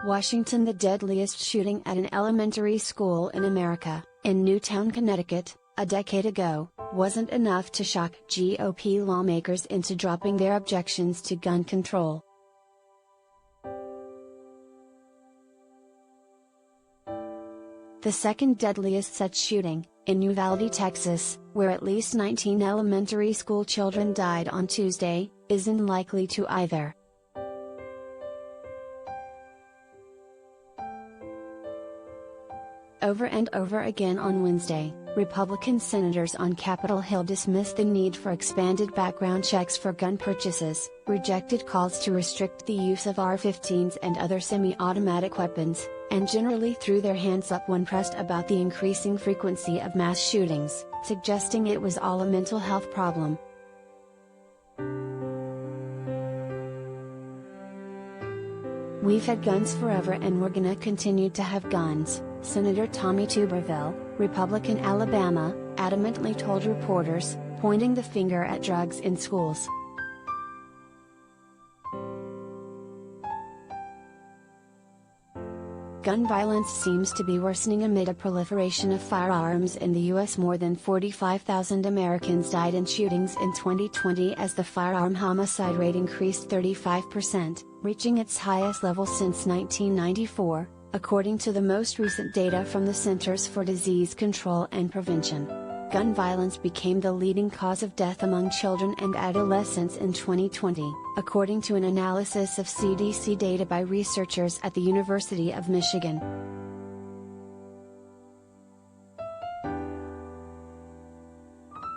Washington. The deadliest shooting at an elementary school in America, in Newtown, Connecticut, a decade ago, wasn't enough to shock GOP lawmakers into dropping their objections to gun control. The second deadliest such shooting, in Uvalde, Texas, where at least 19 elementary school children died on Tuesday, isn't likely to either. Over and over again on Wednesday, Republican senators on Capitol Hill dismissed the need for expanded background checks for gun purchases, rejected calls to restrict the use of AR-15s and other semi-automatic weapons, and generally threw their hands up when pressed about the increasing frequency of mass shootings, suggesting it was all a mental health problem. "We've had guns forever and we're gonna continue to have guns," Senator Tommy Tuberville, Republican Alabama, adamantly told reporters, pointing the finger at drugs in schools. Gun violence seems to be worsening amid a proliferation of firearms in the U.S. More than 45,000 Americans died in shootings in 2020 as the firearm homicide rate increased 35%, reaching its highest level since 1994, according to the most recent data from the Centers for Disease Control and Prevention. Gun violence became the leading cause of death among children and adolescents in 2020, according to an analysis of CDC data by researchers at the University of Michigan.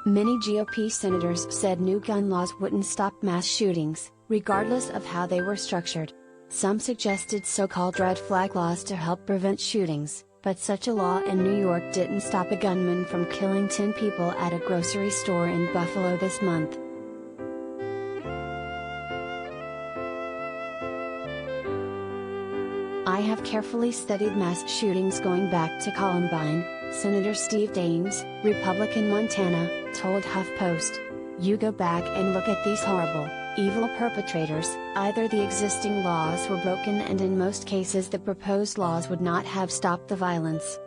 Many GOP senators said new gun laws wouldn't stop mass shootings, regardless of how they were structured. Some suggested so-called red flag laws to help prevent shootings, but such a law in New York didn't stop a gunman from killing 10 people at a grocery store in Buffalo this month. "I have carefully studied mass shootings going back to Columbine," Senator Steve Daines, Republican Montana, told HuffPost. "You go back and look at these horrible, evil perpetrators, either the existing laws were broken and in most cases the proposed laws would not have stopped the violence."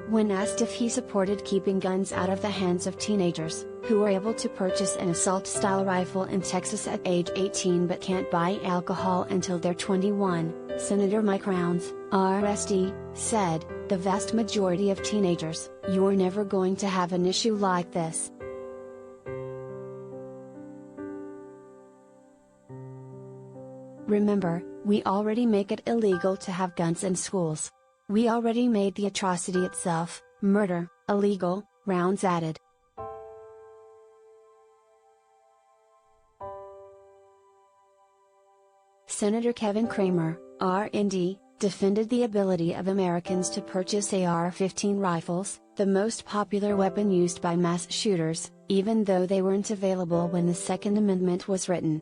When asked if he supported keeping guns out of the hands of teenagers, who were able to purchase an assault-style rifle in Texas at age 18 but can't buy alcohol until they're 21, Senator Mike Rounds, RSD, said, "The vast majority of teenagers, you're never going to have an issue like this." "Remember, we already make it illegal to have guns in schools. We already made the atrocity itself, murder, illegal," Rounds added. Senator Kevin Cramer, RND, defended the ability of Americans to purchase AR-15 rifles, the most popular weapon used by mass shooters, even though they weren't available when the Second Amendment was written.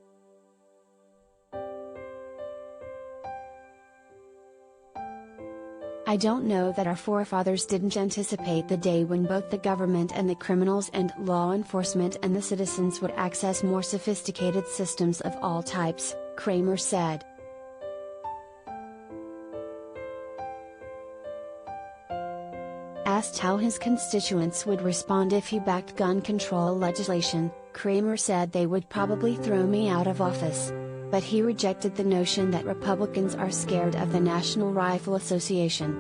"I don't know that our forefathers didn't anticipate the day when both the government and the criminals and law enforcement and the citizens would access more sophisticated systems of all types," Cramer said. Asked how his constituents would respond if he backed gun control legislation, Cramer said they would probably throw me out of office. But he rejected the notion that Republicans are scared of the National Rifle Association.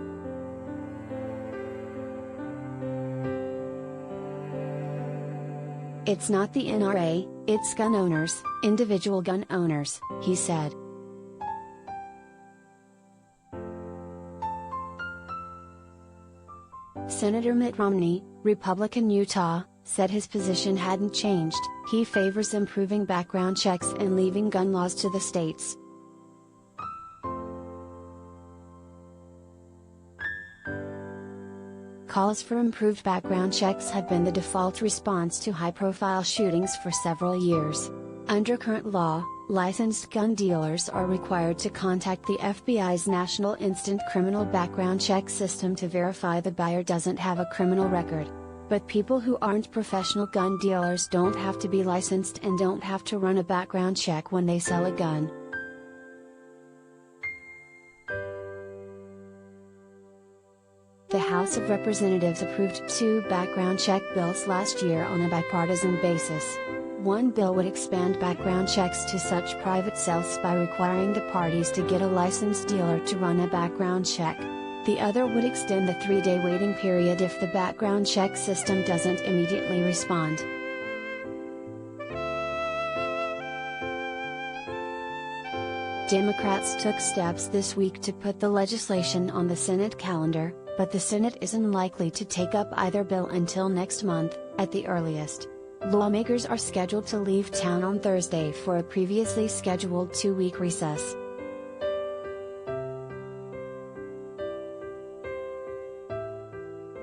"It's not the NRA, it's gun owners, individual gun owners," he said. Senator Mitt Romney, Republican Utah, said his position hadn't changed. He favors improving background checks and leaving gun laws to the states. Calls for improved background checks have been the default response to high-profile shootings for several years. Under current law, licensed gun dealers are required to contact the FBI's National Instant Criminal Background Check System to verify the buyer doesn't have a criminal record. But people who aren't professional gun dealers don't have to be licensed and don't have to run a background check when they sell a gun. The House of Representatives approved 2 background check bills last year on a bipartisan basis. One bill would expand background checks to such private sales by requiring the parties to get a licensed dealer to run a background check. The other would extend the 3-day waiting period if the background check system doesn't immediately respond. Democrats took steps this week to put the legislation on the Senate calendar, but the Senate is unlikely to take up either bill until next month, at the earliest. Lawmakers are scheduled to leave town on Thursday for a previously scheduled 2-week recess.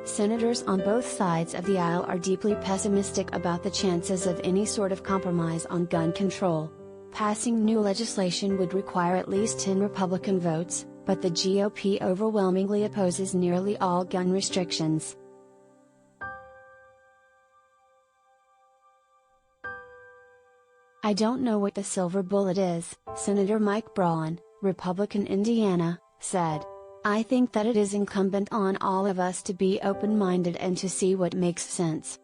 Senators on both sides of the aisle are deeply pessimistic about the chances of any sort of compromise on gun control. Passing new legislation would require at least 10 Republican votes, but the GOP overwhelmingly opposes nearly all gun restrictions. "I don't know what the silver bullet is," Senator Mike Braun, Republican Indiana, said. "I think that it is incumbent on all of us to be open-minded and to see what makes sense.